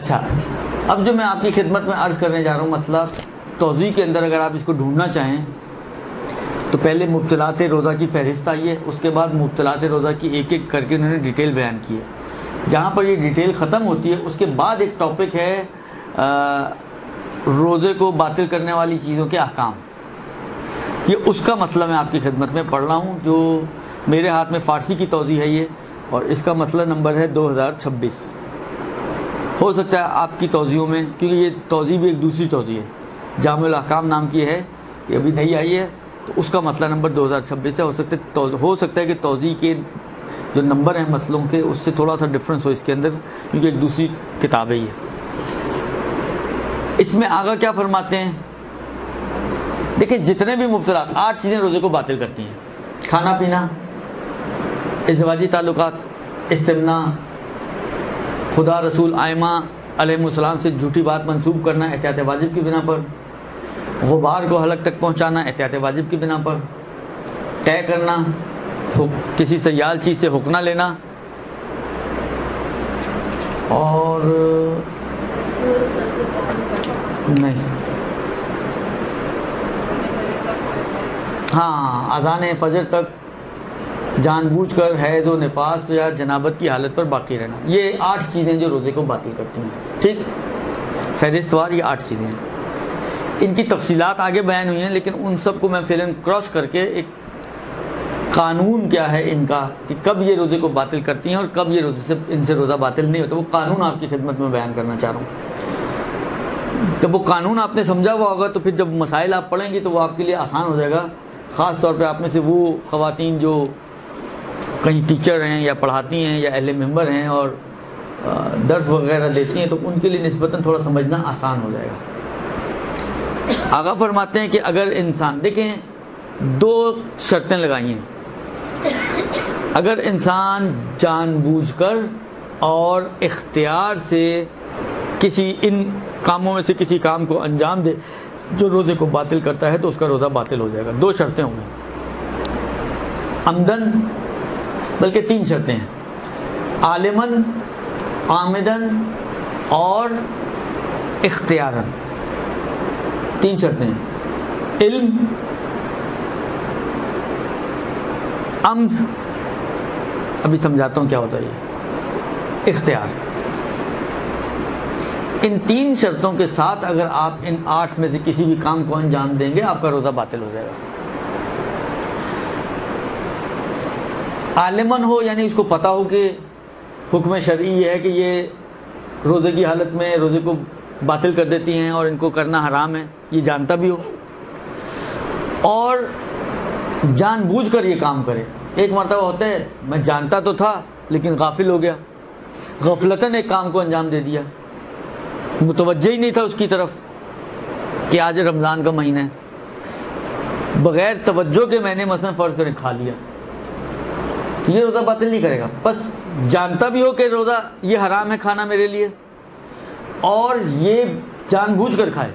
اچھا، اب جو میں آپ کی خدمت میں عرض کرنے جا رہا ہوں مسئلہ توضیح کے اندر، اگر آپ اس کو ڈھونڈنا چاہیں تو پہلے مبطلات روزہ کی فہرست آئی ہے، اس کے بعد مبطلات روزہ کی ایک ایک کر کے انہوں نے ڈیٹیل بیان کی ہے۔ جہاں پر یہ ڈیٹیل ختم ہوتی ہے اس کے بعد ایک ٹاپک ہے روزے کو باطل کرنے والی چیزوں کے احکام۔ یہ اس کا مسئلہ میں آپ کی خدمت میں پڑھ رہا ہوں، جو میرے ہاتھ میں فارسی کی توضیح ہے یہ، اور اس کا مسئلہ نمبر ہے 2026۔ ہو سکتا ہے آپ کی توضیحوں میں، کیونکہ یہ توضیح بھی ایک دوسری توضیح ہے، جامع الاحکام نام کی ہے، یہ ابھی نئی آئی ہے، تو اس کا مسئلہ نمبر 2026 ہے۔ ہو سکتا ہے کہ توضیح کے جو نمبر ہیں مسئلوں کے اس سے تھوڑا سا ڈفرنس ہو اس کے اندر، کیونکہ ایک دوسری کتاب ہے یہ۔ اس میں آگا کیا فرماتے ہیں؟ دیکھیں، جتنے بھی مبطلات 8 چیزیں روزے کو باطل کرتی ہیں: کھانا پینا، ازدواجی تعلقات، استمناء، خدا رسول ائمہ علیہ السلام سے جھوٹی بات منسوب کرنا احتیاط واجب کی بنا پر، غبار کو حلق تک پہنچانا احتیاط واجب کی بنا پر، طے کرنا، کسی سیال چیز سے حق نہ لینا، اور نہیں، ہاں، اذان فجر تک جان بوجھ کر حیض و نفاس یا جنابت کی حالت پر باقی رہنا۔ یہ 8 چیزیں جو روزے کو باطل کرتی ہیں، ٹھیک، فہرست وار یہ 8 چیزیں ہیں۔ ان کی تفصیلات آگے بیان ہوئی ہیں، لیکن ان سب کو میں فعلاً کراس کر کے ایک قانون کیا ہے ان کا کہ کب یہ روزے کو باطل کرتی ہیں اور کب یہ ان سے روزہ باطل نہیں ہوتا، وہ قانون آپ کی خدمت میں بیان کرنا چاہ رہا ہوں۔ جب وہ قانون آپ نے سمجھا ہوا ہوگا تو پھر جب مسائل آپ پڑھیں گی تو وہ آپ کے لیے آسان ہو جائے گا، خاص طور پہ آپ میں سے وہ خواتین جو کہیں ٹیچر ہیں یا پڑھاتی ہیں یا اہل ممبر ہیں اور درس وغیرہ دیتی ہیں، تو ان کے لیے نسبتاً تھوڑا سمجھنا آسان ہو جائے گا۔ آگا فرماتے ہیں کہ اگر انسان، دیکھیں 2 شرطیں لگائی ہیں، اگر انسان جان بوجھ کر اور اختیار سے کسی ان کاموں میں سے کسی کام کو انجام دے جو روزے کو باطل کرتا ہے تو اس کا روزہ باطل ہو جائے گا۔ 2 شرطیں ہوں گی، عمدن، بلکہ 3 شرطیں ہیں، عالماً، عامداً اور اختیاراً، 3 شرطیں ہیں، علم، عمد، ابھی سمجھاتا ہوں کیا ہوتا ہے یہ، اختیار۔ ان 3 شرطوں کے ساتھ اگر آپ ان 8 میں سے کسی بھی کام کو انجام دیں گے آپ کا روزہ باطل ہو جائے گا۔ عالماً ہو یعنی اس کو پتہ ہو کہ حکم شرعی یہ ہے کہ یہ روزے کی حالت میں روزے کو باطل کر دیتی ہیں اور ان کو کرنا حرام ہے، یہ جانتا بھی ہو، اور جان بوجھ کر یہ کام کرے۔ ایک مرتبہ ہوتا ہے میں جانتا تو تھا لیکن غافل ہو گیا، غفلتاً ایک کام کو انجام دے دیا، متوجہ ہی نہیں تھا اس کی طرف کہ آج رمضان کا مہینہ ہے، بغیر توجہ کے میں نے مثلا فرض کریں کھا لیا، تو یہ روزہ باطل نہیں کرے گا۔ بس جانتا بھی ہو کہ روزہ یہ حرام ہے کھانا میرے لیے، اور یہ جان بوجھ کر کھائے،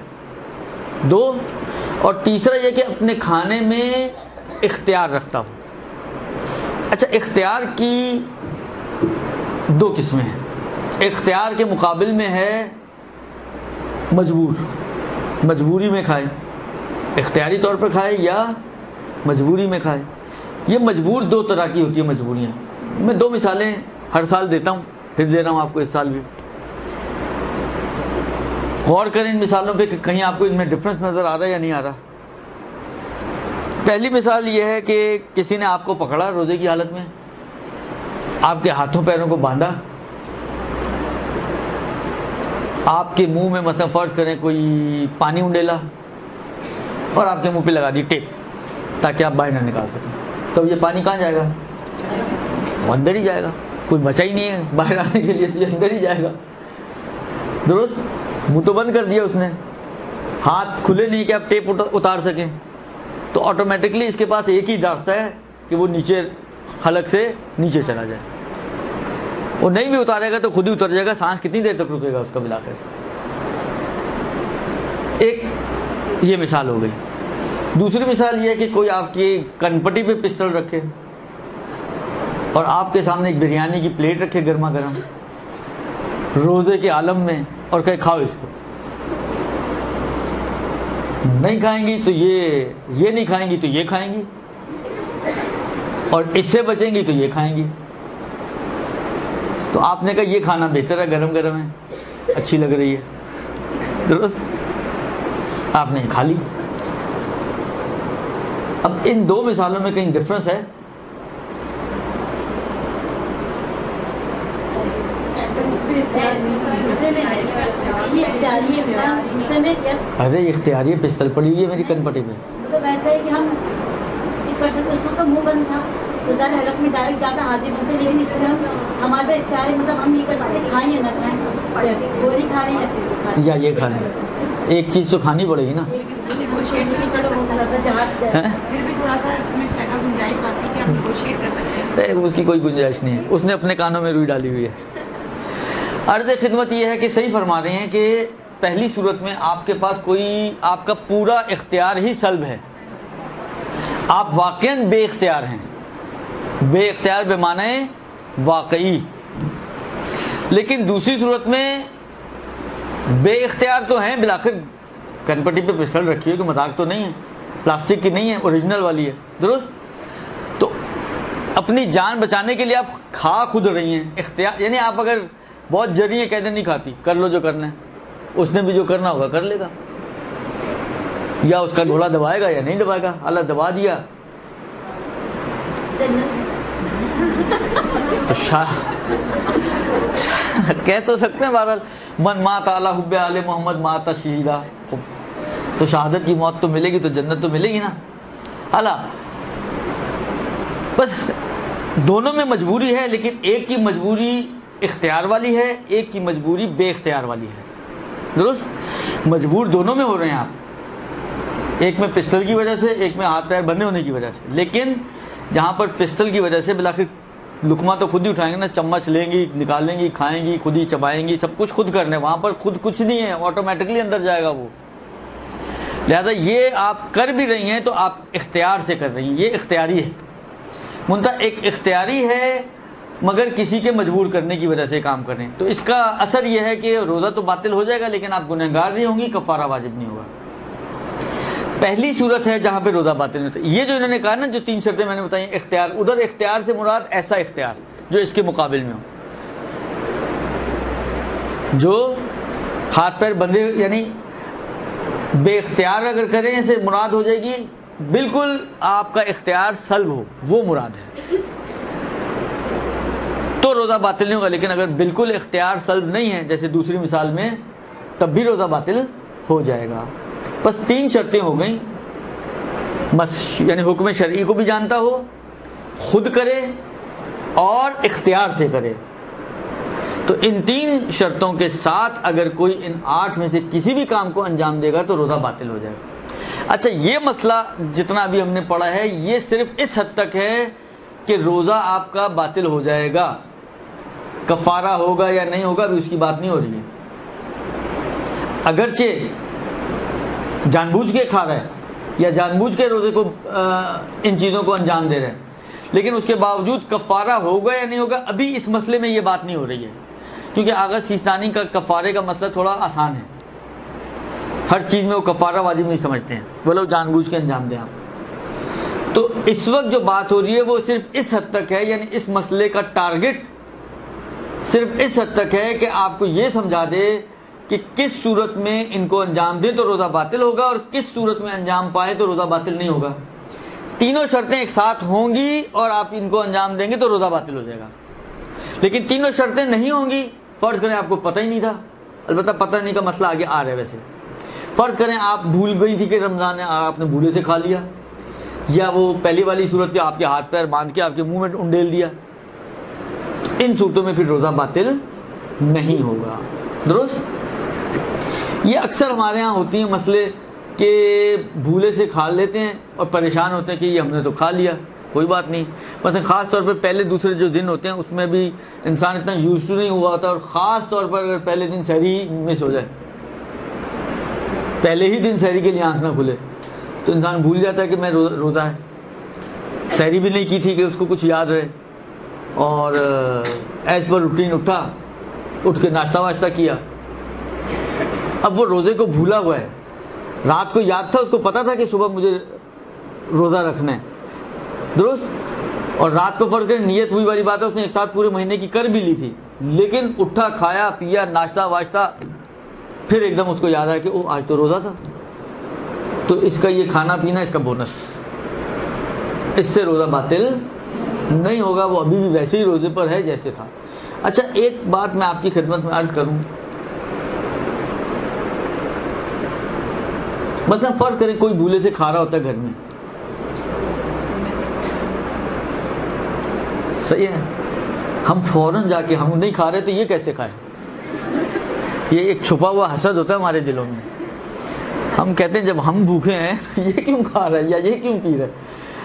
2، اور تیسرا یہ کہ اپنے کھانے میں اختیار رکھتا ہو۔ اچھا، اختیار کی 2 قسمیں ہیں، اختیار کے مقابل میں ہے مجبوری میں کھائے، اختیاری طور پر کھائے یا مجبوری میں کھائے۔ یہ مجبور 2 طرح کی ہوتی ہے مجبوریاں، میں 2 مثالیں ہر سال دیتا ہوں، پھر دے رہا ہوں آپ کو اس سال بھی، غور کریں ان مثالوں پہ کہ کہیں آپ کو ان میں ڈفرنس نظر آ رہا ہے یا نہیں آ رہا۔ پہلی مثال یہ ہے کہ کسی نے آپ کو پکڑا روزے کی حالت میں، آپ کے ہاتھوں پیروں کو باندھا، آپ کے منہ میں مثلا فرض کریں کوئی پانی انڈیلا اور آپ کے منہ پہ لگا دی ٹیپ تاکہ آپ باہر نہ نکال سکیں، تو یہ پانی کہاں جائے گا؟ وہ اندر ہی جائے گا، کوئی بچا ہی نہیں ہے باہر آنے کے لیے، یہ اندر ہی جائے گا۔ درست، منہ تو بند کر دیا اس نے، ہاتھ کھلے نہیں کہ آپ ٹیپ اتار سکیں، تو آٹومیٹکلی اس کے پاس ایک ہی راستہ ہے کہ وہ نیچے حلق سے نیچے چلا جائے، وہ نہیں بھی اتارے گا تو خود ہی اتر جائے گا، سانس کتنی دیر تک رکے گا اس کا بلا کر۔ ایک یہ مثال ہو گئی۔ دوسری مثال یہ ہے کہ کوئی آپ کی کن پٹی پہ پسٹل رکھے اور آپ کے سامنے ایک بریانی کی پلیٹ رکھے گرما گرم، روزے کے عالم میں اور کہے کھاؤ اس کو، نہیں کھائیں گی تو یہ نہیں کھائیں گی تو یہ کھائیں گی، اور اس سے بچیں گی تو یہ کھائیں گی. تو آپ نے کہا یہ کھانا بہتر ہے، گرم گرم ہے، اچھی لگ رہی ہے، درست، آپ نے کھا لی. اب ان دو مثالوں میں کہیں ڈفرنس ہے؟ ارے اختیاری پستل پڑی ہوئی ہے میری کن پٹی میں. مطلب ایسا ہے کہ ہم کر سکتے، اس وقت منہ بند تھا، ظاہر حلق میں ڈائریکٹ جاتا حاضر بنتے، لیکن اس میں ہمارے اختیار ہے، مطلب ہم یہ کر سکتے کھائیں یا نہ کھائیں، گولی کھا رہے ہیں یا یہ کھانا ہے. ایک چیز تو کھانی پڑے گی نا. اس کی کوئی گنجائش نہیں ہے، اس نے اپنے کانوں میں روئی ڈالی ہوئی ہے. عرض خدمت یہ ہے کہ صحیح فرما رہے ہیں کہ پہلی صورت میں آپ کے پاس کوئی آپ کا پورا اختیار ہی سلب ہے، آپ واقعاً بے اختیار ہیں، بے اختیار بے معنی واقعی. لیکن دوسری صورت میں بے اختیار تو ہیں، بالآخر کن پٹی پہ پسٹل رکھی ہے، کہ مذاق تو نہیں ہے، پلاسٹک کی نہیں ہے، اوریجنل والی ہے، درست. تو اپنی جان بچانے کے لیے آپ کھا خود رہی ہیں. اختیار یعنی آپ اگر بہت جری ہیں، کہتے نہیں کھاتی، کر لو جو کرنا ہے، اس نے بھی جو کرنا ہوگا کر لے گا، یا اس کا گھوڑا دبائے گا یا نہیں دبائے گا. اللہ دبا دیا تو کہہ تو سکتے ہیں بہرحال من مات علی حب آل محمد مات شہیدہ، تو شہادت کی موت تو ملے گی، تو جنت تو ملے گی نا. اللہ بس دونوں میں مجبوری ہے، لیکن ایک کی مجبوری اختیار والی ہے، ایک کی مجبوری بے اختیار والی ہے، درست. مجبور دونوں میں ہو رہے ہیں آپ، ایک میں پسٹل کی وجہ سے، ایک میں ہاتھ پیر بندھے ہونے کی وجہ سے. لیکن جہاں پر پسٹل کی وجہ سے بالآخر لقمہ تو خود ہی اٹھائیں گے نا، چمچ لیں گی، نکالیں گی، کھائیں گی، خود ہی چبائیں گی، سب کچھ خود کرنا ہے. وہاں پر خود کچھ نہیں ہے، آٹومیٹکلی اندر جائے گا وہ. لہذا یہ آپ کر بھی رہی ہیں تو آپ اختیار سے کر رہی ہیں، یہ اختیاری ہے. منتہا ایک اختیاری ہے مگر کسی کے مجبور کرنے کی وجہ سے کام کر رہے ہیں. تو اس کا اثر یہ ہے کہ روزہ تو باطل ہو جائے گا، لیکن آپ گنہگار نہیں ہوں گی، کفارہ واجب نہیں ہوگا. پہلی صورت ہے جہاں پہ روزہ باطل نہیں ہوتا. یہ جو انہوں نے کہا نا، جو 3 شرطیں میں نے بتائی، اختیار، ادھر اختیار سے مراد ایسا اختیار جو اس کے مقابل میں ہو، جو ہاتھ پیر بندھے، یعنی بے اختیار اگر کریں سے مراد ہو جائے گی بالکل آپ کا اختیار سلب ہو، وہ مراد ہے، تو روزہ باطل نہیں ہوگا. لیکن اگر بالکل اختیار سلب نہیں ہے جیسے دوسری مثال میں، تب بھی روزہ باطل ہو جائے گا. بس 3 شرطیں ہو گئیں، یعنی حکم شرعی کو بھی جانتا ہو، خود کرے اور اختیار سے کرے. تو ان 3 شرطوں کے ساتھ اگر کوئی ان 8 میں سے کسی بھی کام کو انجام دے گا تو روزہ باطل ہو جائے گا. اچھا، یہ مسئلہ جتنا ابھی ہم نے پڑھا ہے یہ صرف اس حد تک ہے کہ روزہ آپ کا باطل ہو جائے گا، کفارہ ہوگا یا نہیں ہوگا ابھی اس کی بات نہیں ہو رہی ہے. اگرچہ جان بوجھ کے کھا رہا ہے یا جان بوجھ کے روزے کو ان چیزوں کو انجام دے رہا ہے، لیکن اس کے باوجود کفارہ ہوگا یا نہیں ہوگا ابھی اس مسئلے میں یہ بات نہیں ہو رہی ہے. کیونکہ آغا سیستانی کا کفارے کا مسئلہ تھوڑا آسان ہے، ہر چیز میں وہ کفارہ واجب نہیں سمجھتے ہیں، وہ لوگ جان بوجھ کے انجام دیں آپ. تو اس وقت جو بات ہو رہی ہے وہ صرف اس حد تک ہے، یعنی اس مسئلے کا ٹارگٹ صرف اس حد تک ہے کہ آپ کو یہ سمجھا دے کہ کس صورت میں ان کو انجام دیں تو روزہ باطل ہوگا اور کس صورت میں انجام پائے تو روزہ باطل نہیں ہوگا. تینوں شرطیں ایک ساتھ ہوں گی اور آپ ان کو انجام دیں گے تو روزہ باطل ہو جائے گا. لیکن تینوں شرطیں نہیں ہوں گی، فرض کریں آپ کو پتہ ہی نہیں تھا، البتہ پتہ نہیں کا مسئلہ آگے آ رہا ہے. ویسے فرض کریں آپ بھول گئی تھی کہ رمضان ہے، آپ نے بھولے سے کھا لیا، یا وہ پہلی والی صورت کے آپ کے ہاتھ پیر باندھ کے آپ کے منہ میں انڈیل دیا، تو ان صورتوں میں پھر روزہ باطل نہیں ہوگا. درست. یہ اکثر ہمارے ہاں ہوتی ہیں مسئلے کہ بھولے سے کھا لیتے ہیں اور پریشان ہوتے ہیں کہ یہ ہم نے تو کھا لیا، کوئی بات نہیں. مثلا خاص طور پر پہلے دوسرے جو دن ہوتے ہیں اس میں بھی انسان اتنا یوز نہیں ہوا ہوتا، اور خاص طور پر اگر پہلے دن سحری مس ہو جائے، پہلے ہی دن سحری کے لیے آنکھ نہ کھلے، تو انسان بھول جاتا ہے کہ میں روزہ ہے، سحری بھی نہیں کی تھی کہ اس کو کچھ یاد رہے، اور ایز پر روٹین اٹھا اٹھ کے ناشتہ واشتہ کیا. اب وہ روزے کو بھولا ہوا ہے, رات کو یاد تھا, اس کو پتا تھا کہ صبح مجھے روزہ رکھنا ہے, درست, اور رات کو فرض کریں نیت وہی والی بات ہے, اس نے ایک ساتھ پورے مہینے کی کر بھی لی تھی, لیکن اٹھا, کھایا پیا, ناشتہ واشتہ, پھر ایک دم اس کو یاد آیا کہ آج تو روزہ تھا, تو اس کا یہ کھانا پینا اس کا بونس, اس سے روزہ باطل نہیں ہوگا, وہ ابھی بھی ویسے ہی روزے پر ہے جیسے تھا. اچھا ایک بات میں آپ کی خدمت میں عرض کروں, مثلا فرض کریں کوئی بھولے سے کھا رہا ہوتا ہے گھر میں, صحیح ہے, ہم فوراً جا کے ہم نہیں کھا رہے تو یہ کیسے کھائے, یہ ایک چھپا ہوا حسد ہوتا ہے ہمارے دلوں میں. ہم کہتے ہیں جب ہم بھوکے ہیں تو یہ کیوں کھا رہا ہے یا یہ کیوں پی رہا ہے.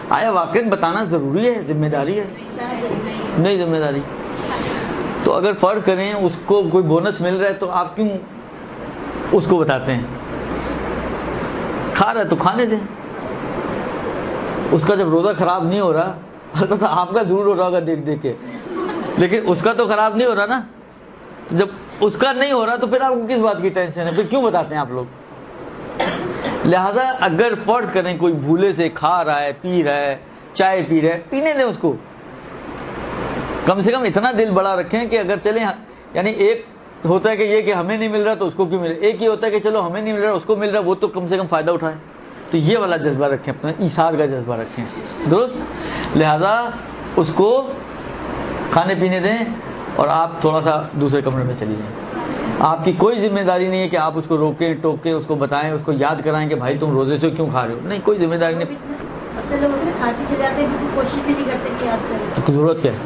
آیا واقعی بتانا ضروری ہے, ذمہ داری ہے؟ نہیں ذمہ داری. تو اگر فرض کریں اس کو کوئی بونس مل رہا ہے تو آپ کیوں اس کو بتاتے ہیں؟ کھا رہا ہے تو کھانے دیں. اس کا جب روزہ خراب نہیں ہو رہا, البتہ آپ کا ضرور ہو رہا ہوگا دیکھ دیکھ کے, لیکن اس کا تو خراب نہیں ہو رہا نا. جب اس کا نہیں ہو رہا تو پھر آپ کو کس بات کی ٹینشن ہے, پھر کیوں بتاتے ہیں آپ لوگ؟ لہذا اگر فرض کریں کوئی بھولے سے کھا رہا ہے, پی رہا ہے, چائے پی رہا ہے, پینے دیں اس کو. کم سے کم اتنا دل بڑا رکھیں کہ اگر چلیں, یعنی ایک ہوتا ہے کہ یہ کہ ہمیں نہیں مل رہا تو اس کو کیوں مل رہا, ایک یہ ہوتا ہے کہ چلو ہمیں نہیں مل رہا اس کو مل رہا, وہ تو کم سے کم فائدہ اٹھائے. تو یہ والا جذبہ رکھیں, اپنا ایثار کا جذبہ رکھیں, درست. لہذا اس کو کھانے پینے دیں اور آپ تھوڑا سا دوسرے کمرے میں چلی جائیں. آپ کی کوئی ذمہ داری نہیں ہے کہ آپ اس کو روکیں ٹوکیں, اس کو بتائیں, اس کو یاد کرائیں کہ بھائی تم روزے سے کیوں کھا رہے ہو. نہیں, کوئی ذمہ داری نہیں. اکثر لوگ ہوتے ہیں کھاتے چلے جاتے ہیں, کوشش بھی نہیں کرتے کہ یاد کریں. تو ضرورت کیا ہے,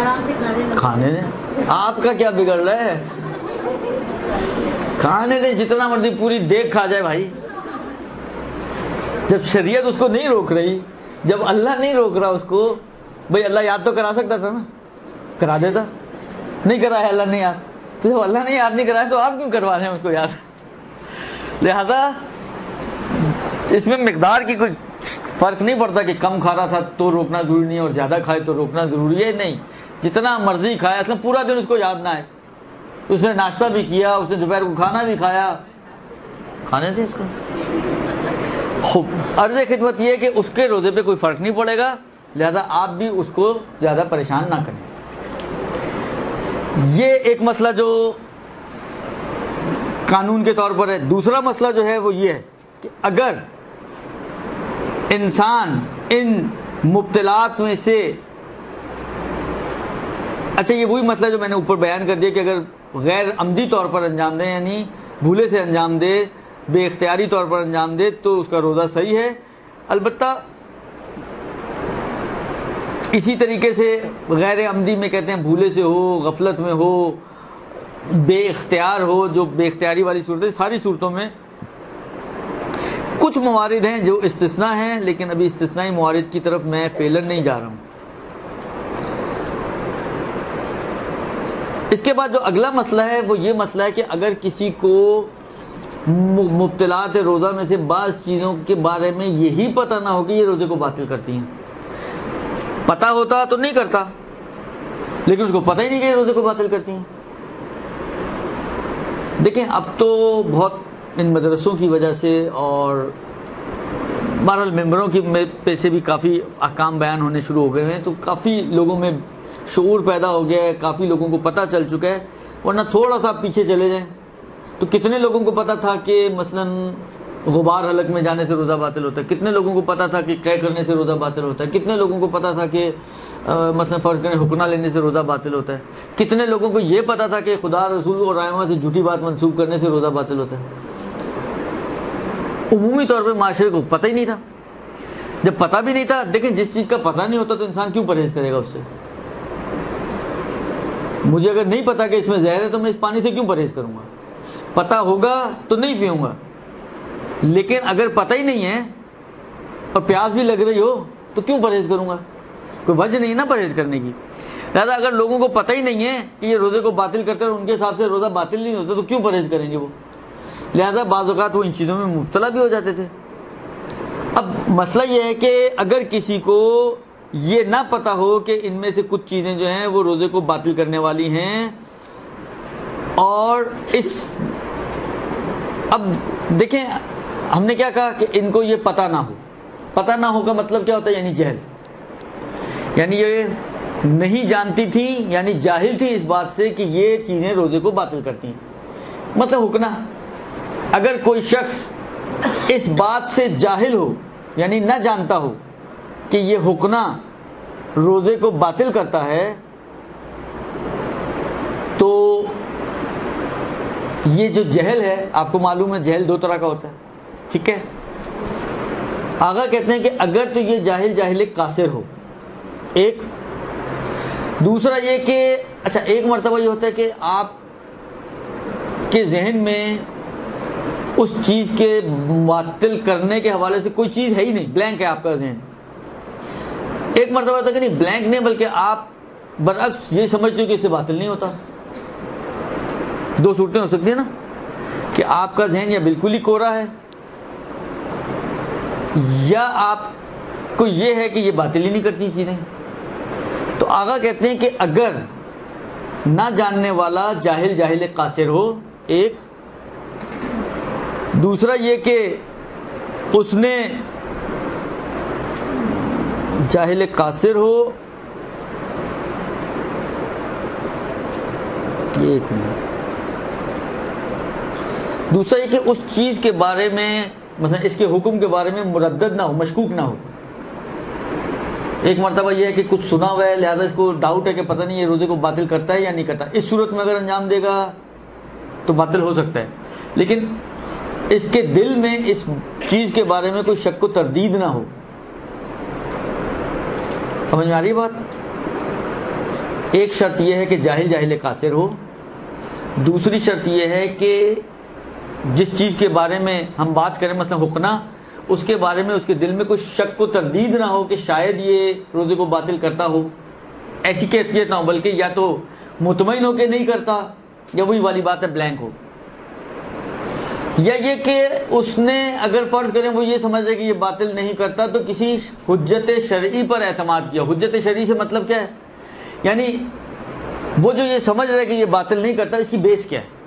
آرام سے کھانے دیں. آپ کا کیا بگڑ رہا ہے, کھانے دیں, جتنا مرضی پوری دیکھ کھا جائے بھائی. جب شریعت اس کو نہیں روک رہی, جب اللہ نہیں روک رہا اس کو, بھائی اللہ یاد تو کرا سکتا تھا نا, کرا دیتا, نہیں کرایا اللہ نے یاد. تو جب اللہ نے یاد نہیں کرایا تو آپ کیوں کروا رہے ہیں اس کو یاد. لہذا اس میں مقدار کی کوئی فرق نہیں پڑتا کہ کم کھا رہا تھا تو روکنا ضروری نہیں ہے اور زیادہ کھائے تو روکنا ضروری ہے. نہیں, جتنا مرضی کھایا, اصلا پورا دن اس کو یاد نہ آئے, اس نے ناشتہ بھی کیا, اس نے دوپہر کو کھانا بھی کھایا, کھانے تھے اس کو. عرض خدمت یہ ہے کہ اس کے روزے پہ کوئی فرق نہیں پڑے گا, لہذا آپ بھی اس کو زیادہ پریشان نہ کریں. یہ ایک مسئلہ جو قانون کے طور پر ہے. دوسرا مسئلہ جو ہے وہ یہ ہے کہ اگر انسان ان مبتلات میں سے, اچھا یہ وہی مسئلہ جو میں نے اوپر بیان کر دیا کہ اگر غیر عمدی طور پر انجام دے, یعنی بھولے سے انجام دے, بے اختیاری طور پر انجام دے, تو اس کا روزہ صحیح ہے. البتہ اسی طریقے سے غیر عمدی میں کہتے ہیں بھولے سے ہو, غفلت میں ہو, بے اختیار ہو, جو بے اختیاری والی صورتیں, ساری صورتوں میں کچھ موارد ہیں جو استثناء ہیں, لیکن ابھی استثنائی موارد کی طرف میں فعلاً نہیں جا رہا ہوں. اس کے بعد جو اگلا مسئلہ ہے وہ یہ مسئلہ ہے کہ اگر کسی کو مبتلات روزہ میں سے بعض چیزوں کے بارے میں یہی پتہ نہ ہو کہ یہ روزے کو باطل کرتی ہیں, پتہ ہوتا تو نہیں کرتا, لیکن اس کو پتہ ہی نہیں کہ یہ روزے کو باطل کرتی ہیں. دیکھیں اب تو بہت ان مدرسوں کی وجہ سے اور بہرحال ممبروں کی پہ سے بھی کافی احکام بیان ہونے شروع ہو گئے ہیں, تو کافی لوگوں میں شعور پیدا ہو گیا ہے, کافی لوگوں کو پتہ چل چکا ہے. ورنہ تھوڑا سا پیچھے چلے جائیں تو کتنے لوگوں کو پتہ تھا کہ مثلا غبار حلق میں جانے سے روزہ باطل ہوتا ہے, کتنے لوگوں کو پتہ تھا کہ قے کرنے سے روزہ باطل ہوتا ہے, کتنے لوگوں کو پتہ تھا کہ مثلا فرض کریں حکمہ لینے سے روزہ باطل ہوتا ہے, کتنے لوگوں کو یہ پتہ تھا کہ خدا رسول اور ائمہ سے جھوٹی بات منسوب کرنے سے روزہ باطل ہوتا ہے. عمومی طور پہ معاشرے کو پتہ ہی نہیں تھا. جب پتہ بھی نہیں تھا, دیکھیں جس چیز کا پتہ نہیں ہوتا تو انسان کیوں پرہیز کرے گا اس سے. مجھے اگر نہیں پتا کہ اس میں زہر ہے تو میں اس پانی سے کیوں پرہیز کروں گا. پتہ ہوگا تو نہیں پیوں گا, لیکن اگر پتہ ہی نہیں ہے اور پیاس بھی لگ رہی ہو تو کیوں پرہیز کروں گا, کوئی وجہ نہیں نا پرہیز کرنے کی. لہٰذا اگر لوگوں کو پتہ ہی نہیں ہے کہ یہ روزے کو باطل کرتے ہیں اور ان کے حساب سے روزہ باطل نہیں ہوتا تو کیوں پرہیز کریں گے وہ. لہٰذا بعض اوقات وہ ان چیزوں میں مبتلا بھی ہو جاتے تھے. اب مسئلہ یہ ہے کہ اگر کسی کو یہ نہ پتہ ہو کہ ان میں سے کچھ چیزیں جو ہیں وہ روزے کو باطل کرنے والی ہیں, اور اب دیکھیں ہم نے کیا کہا کہ ان کو یہ پتہ نہ ہو. پتہ نہ ہو کا مطلب کیا ہوتا ہے؟ یعنی جہل، یعنی یہ نہیں جانتی تھی، یعنی جاہل تھی اس بات سے کہ یہ چیزیں روزے کو باطل کرتی ہیں. مطلب حکنا، اگر کوئی شخص اس بات سے جاہل ہو، یعنی نہ جانتا ہو کہ یہ حکنا روزے کو باطل کرتا ہے، تو یہ جو جہل ہے، آپ کو معلوم ہے جہل دو طرح کا ہوتا ہے، ٹھیک ہے. آغا کہتے ہیں کہ اگر تو یہ جاہل قاصر ہو، ایک. دوسرا یہ کہ اچھا ایک مرتبہ یہ ہوتا ہے کہ آپ کے ذہن میں اس چیز کے معطل کرنے کے حوالے سے کوئی چیز ہے ہی نہیں، بلینک ہے آپ کا ذہن. ایک مرتبہ ہوتا ہے کہ نہیں بلینک نہیں، بلکہ آپ برعکس یہ سمجھتے ہو کہ اس سے باطل نہیں ہوتا. دو صورتیں ہو سکتی ہیں نا، کہ آپ کا ذہن یا بالکل ہی کوڑا ہے، یا آپ کو یہ ہے کہ یہ باطل ہی نہیں کرتی چیزیں. تو آغا کہتے ہیں کہ اگر نہ جاننے والا جاہل قاصر ہو، ایک. دوسرا یہ کہ اس نے جاہل قاصر ہو، یہ ایک منٹ. دوسرا یہ کہ اس چیز کے بارے میں مثلا اس کے حکم کے بارے میں مردد نہ ہو، مشکوک نہ ہو. ایک مرتبہ یہ ہے کہ کچھ سنا ہوا ہے، لہذا اس کو ڈاؤٹ ہے کہ پتہ نہیں یہ روزے کو باطل کرتا ہے یا نہیں کرتا. اس صورت میں اگر انجام دے گا تو باطل ہو سکتا ہے، لیکن اس کے دل میں اس چیز کے بارے میں کوئی شک و تردید نہ ہو. سمجھ میں آ رہی ہے بات؟ ایک شرط یہ ہے کہ جاہل قاصر ہو. دوسری شرط یہ ہے کہ جس چیز کے بارے میں ہم بات کریں مثلا حکنا، اس کے بارے میں اس کے دل میں کوئی شک و تردید نہ ہو کہ شاید یہ روزے کو باطل کرتا ہو. ایسی کیفیت نہ ہو، بلکہ یا تو مطمئن ہو کہ نہیں کرتا، یا وہی والی بات ہے بلینک ہو. یا یہ کہ اس نے اگر فرض کریں وہ یہ سمجھ رہے کہ یہ باطل نہیں کرتا، تو کسی حجت شرعی پر اعتماد کیا. حجت شرعی سے مطلب کیا ہے؟ یعنی وہ جو یہ سمجھ رہے کہ یہ باطل نہیں کرتا، اس کی بیس کیا ہے؟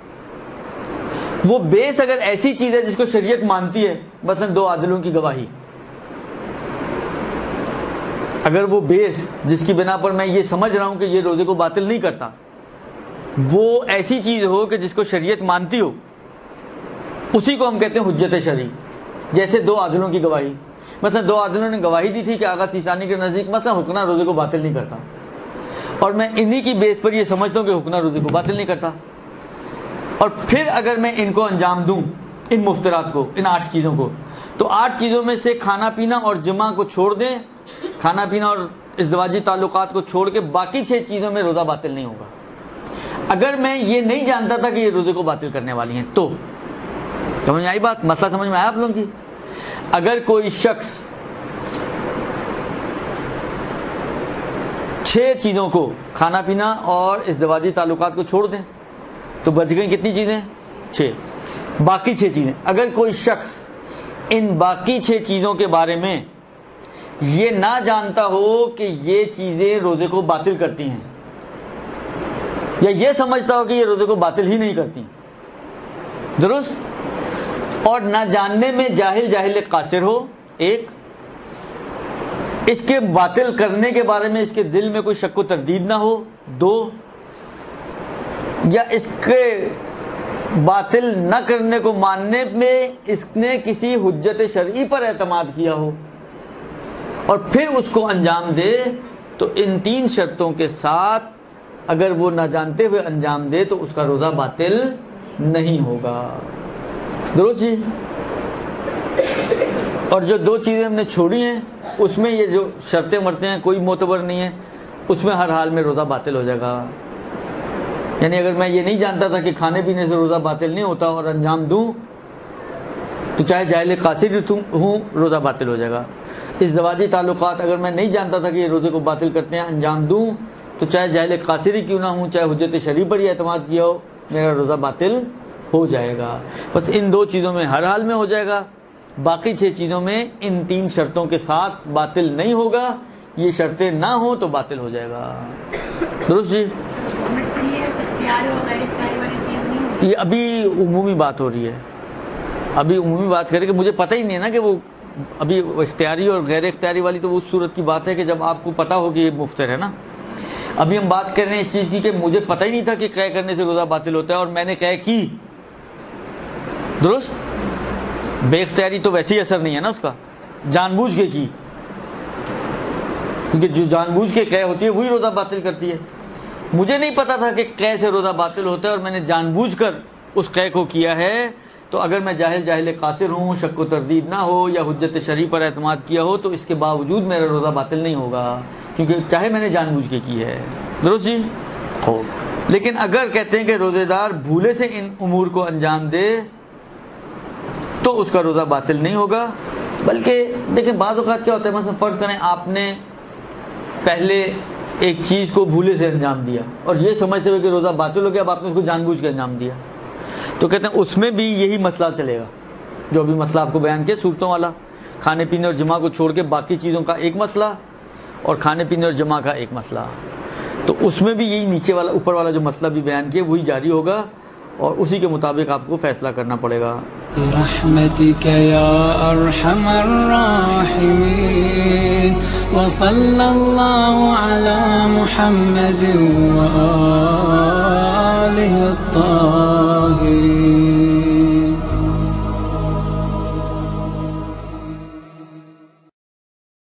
وہ بیس اگر ایسی چیز ہے جس کو شریعت مانتی ہے، مثلا دو عادلوں کی گواہی، اگر وہ بیس جس کی بنا پر میں یہ سمجھ رہا ہوں کہ یہ روزے کو باطل نہیں کرتا، وہ ایسی چیز ہو کہ جس کو شریعت مانتی ہو، اسی کو ہم کہتے ہیں حجت شرعی. جیسے دو عادلوں کی گواہی، مثلا دو عادلوں نے گواہی دی تھی کہ آغا سیستانی کے نزدیک مثلا حکنا روزے کو باطل نہیں کرتا، اور میں انہی کی بیس پر یہ سمجھتا ہوں کہ حکنا روزے کو باطل نہیں کرتا. اور پھر اگر میں ان کو انجام دوں، ان مفترات کو، ان 8 چیزوں کو، تو 8 چیزوں میں سے کھانا پینا اور جمع کو چھوڑ دیں، کھانا پینا اور ازدواجی تعلقات کو چھوڑ کے باقی 6 چیزوں میں روزہ باطل نہیں ہوگا. اگر میں یہ نہیں جانتا تھا کہ یہ روزے کو باطل کرنے والی ہیں، تو سمجھ میں آئی بات؟ مسئلہ سمجھ میں آیا آپ لوگوں کی؟ اگر کوئی شخص 6 چیزوں کو، کھانا پینا اور ازدواجی تعلقات کو چھوڑ دیں، تو بچ گئی کتنی چیزیں؟ 6. باقی 6 چیزیں، اگر کوئی شخص ان باقی 6 چیزوں کے بارے میں یہ نہ جانتا ہو کہ یہ چیزیں روزے کو باطل کرتی ہیں، یا یہ سمجھتا ہو کہ یہ روزے کو باطل ہی نہیں کرتی، درست، اور نہ جاننے میں جاہل قاصر ہو، ایک. اس کے باطل کرنے کے بارے میں اس کے دل میں کوئی شک و تردید نہ ہو، 2. یا اس کے باطل نہ کرنے کو ماننے میں اس نے کسی حجت شرعی پر اعتماد کیا ہو، اور پھر اس کو انجام دے. تو ان 3 شرطوں کے ساتھ اگر وہ نہ جانتے ہوئے انجام دے تو اس کا روزہ باطل نہیں ہوگا. درست جی؟ اور جو 2 چیزیں ہم نے چھوڑی ہیں اس میں یہ جو شرطیں مرتے ہیں کوئی معتبر نہیں ہے، اس میں ہر حال میں روزہ باطل ہو جائے گا. یعنی اگر میں یہ نہیں جانتا تھا کہ کھانے پینے سے روزہ باطل نہیں ہوتا اور انجام دوں تو چاہے جاہل قاصر ہوں روزہ باطل ہو جائے گا. ازدواجی تعلقات اگر میں نہیں جانتا تھا کہ یہ روزے کو باطل کرتے ہیں، انجام دوں تو چاہے جاہل قاصر ہی کیوں نہ ہوں، چاہے حجت شرعی پر ہی اعتماد کیا ہو، میرا روزہ باطل ہو جائے گا. بس ان 2 چیزوں میں ہر حال میں ہو جائے گا، باقی 6 چیزوں میں ان 3 شرطوں کے ساتھ باطل نہیں ہوگا. یہ شرطیں نہ ہوں تو باطل ہو جائے گا. درست جی؟ یہ ابھی عمومی بات ہو رہی ہے، ابھی عمومی بات کرے کہ مجھے پتہ ہی نہیں ہے نا کہ وہ ابھی اختیاری اور غیر اختیاری والی تو وہ اس صورت کی بات ہے کہ جب آپ کو پتہ ہو کہ یہ مفطر ہے نا. ابھی ہم بات کر رہے ہیں اس چیز کی کہ مجھے پتہ ہی نہیں تھا کہ قے کرنے سے روزہ باطل ہوتا ہے اور میں نے قے کی، درست. بے اختیاری تو ویسے ہی اثر نہیں ہے نا اس کا، جان بوجھ کے کی، کیونکہ جو جان بوجھ کے قے ہوتی ہے وہی روزہ باطل کرتی ہے. مجھے نہیں پتا تھا کہ قے سے روزہ باطل ہوتا ہے اور میں نے جان بوجھ کر اس قے کو کیا ہے، تو اگر میں جاہل قاصر ہوں، شک و تردید نہ ہو یا حجت شرعی پر اعتماد کیا ہو، تو اس کے باوجود میرا روزہ باطل نہیں ہوگا، کیونکہ چاہے میں نے جان بوجھ کے کی ہے. درست جی. لیکن اگر کہتے ہیں کہ روزے دار بھولے سے ان امور کو انجام دے تو اس کا روزہ باطل نہیں ہوگا. بلکہ دیکھیں بعض اوقات کیا ہوتا ہے، مثلا فرض کریں آپ نے پہلے ایک چیز کو بھولے سے انجام دیا اور یہ سمجھتے ہوئے کہ روزہ باطل ہو گیا، اب آپ نے اس کو جان بوجھ کے انجام دیا، تو کہتے ہیں اس میں بھی یہی مسئلہ چلے گا جو ابھی مسئلہ آپ کو بیان کیا صورتوں والا، کھانے پینے اور جماع کو چھوڑ کے باقی چیزوں کا ایک مسئلہ اور کھانے پینے اور جماع کا ایک مسئلہ، تو اس میں بھی یہی نیچے والا اوپر والا جو مسئلہ بھی بیان کیا وہی جاری ہوگا اور اسی کے مطابق آپ کو فیصلہ کرنا پڑے گا. برحمتك يا أرحم الراحمين وصلى الله على محمد وآله